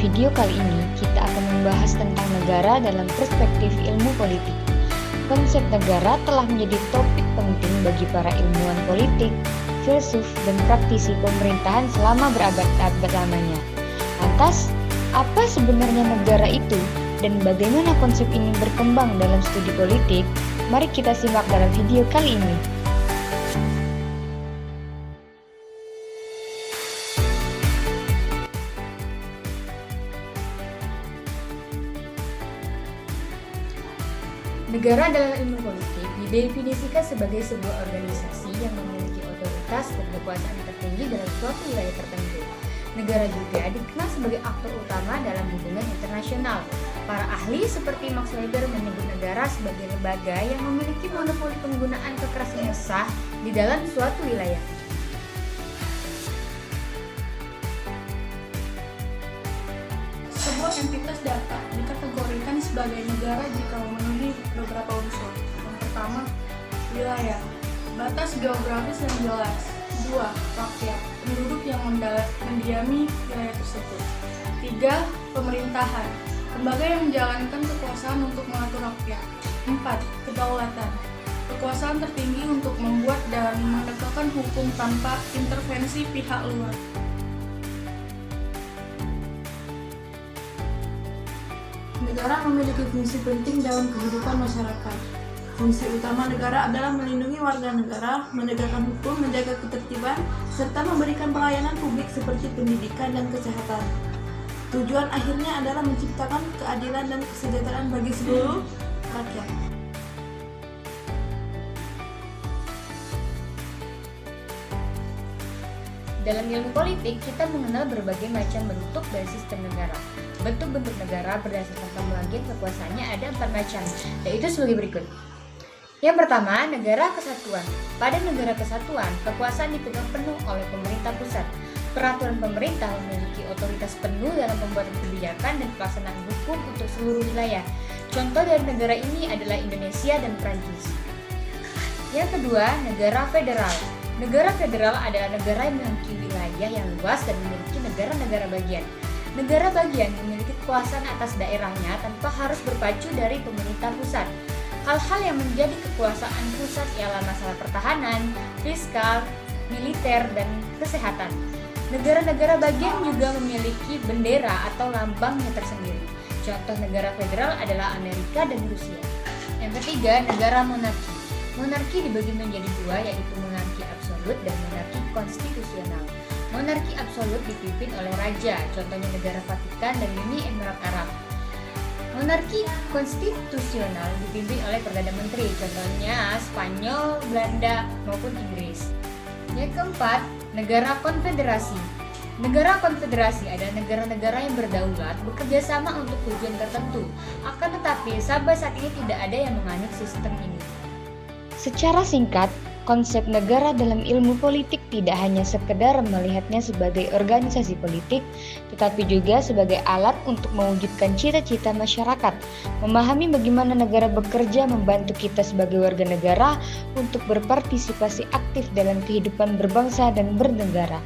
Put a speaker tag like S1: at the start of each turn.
S1: video kali ini, kita akan membahas tentang negara dalam perspektif ilmu politik. Konsep negara telah menjadi topik penting bagi para ilmuwan politik, filsuf, dan praktisi pemerintahan selama berabad-abad lamanya. Lantas, apa sebenarnya negara itu dan bagaimana konsep ini berkembang dalam studi politik? Mari kita simak dalam video kali ini.
S2: Negara dalam ilmu politik didefinisikan sebagai sebuah organisasi yang memiliki otoritas dan kekuasaan tertinggi dalam suatu wilayah tertentu. Negara juga dikenal sebagai aktor utama dalam hubungan internasional. Para ahli seperti Max Weber menyebut negara sebagai lembaga yang memiliki monopoli penggunaan kekerasan yang sah di dalam suatu wilayah.
S3: Sebuah entitas data dikategorikan sebagai negara jika memenuhi beberapa unsur. Yang pertama, wilayah, batas geografis yang jelas. 2. Rakyat, penduduk yang mendiami wilayah tersebut. 3. Pemerintahan, lembaga yang menjalankan kekuasaan untuk mengatur rakyat. 4. Kedaulatan, kekuasaan tertinggi untuk membuat dan menegakkan hukum tanpa intervensi pihak luar.
S4: Negara memiliki fungsi penting dalam kehidupan masyarakat. Fungsi utama negara adalah melindungi warga negara, menegakkan hukum, menjaga ketertiban, serta memberikan pelayanan publik seperti pendidikan dan kesehatan. Tujuan akhirnya adalah menciptakan keadilan dan kesejahteraan bagi seluruh rakyat.
S2: Dalam ilmu politik, kita mengenal berbagai macam bentuk dan sistem negara. Bentuk-bentuk negara berdasarkan pembagian kekuasaannya ada 4 macam, yaitu sebagai berikut. Yang pertama, negara kesatuan. Pada negara kesatuan, kekuasaan dipegang penuh oleh pemerintah pusat. Peraturan pemerintah memiliki otoritas penuh dalam pembuatan kebijakan dan pelaksanaan hukum untuk seluruh wilayah. Contoh dari negara ini adalah Indonesia dan Prancis. Yang kedua, negara federal. Negara federal adalah negara yang memiliki wilayah yang luas dan memiliki negara-negara bagian. Negara bagian memiliki kekuasaan atas daerahnya tanpa harus berpacu dari pemerintah pusat. Hal-hal yang menjadi kekuasaan pusat ialah masalah pertahanan, fiskal, militer, dan kesehatan. Negara-negara bagian juga memiliki bendera atau lambangnya tersendiri. Contoh negara federal adalah Amerika dan Rusia. Yang ketiga, negara monarki. Monarki dibagi menjadi 2, yaitu monarki absolut dan monarki konstitusional. Monarki absolut dipimpin oleh raja, contohnya negara Vatikan dan Uni Emirat Arab. Monarki konstitusional dipimpin oleh Perdana Menteri, contohnya Spanyol, Belanda, maupun Inggris. Yang keempat, negara konfederasi. Negara konfederasi adalah negara-negara yang berdaulat bekerja sama untuk tujuan tertentu. Akan tetapi, sampai saat ini tidak ada yang menganut sistem ini.
S1: Secara singkat, konsep negara dalam ilmu politik tidak hanya sekedar melihatnya sebagai organisasi politik, tetapi juga sebagai alat untuk mewujudkan cita-cita masyarakat, memahami bagaimana negara bekerja membantu kita sebagai warga negara untuk berpartisipasi aktif dalam kehidupan berbangsa dan bernegara.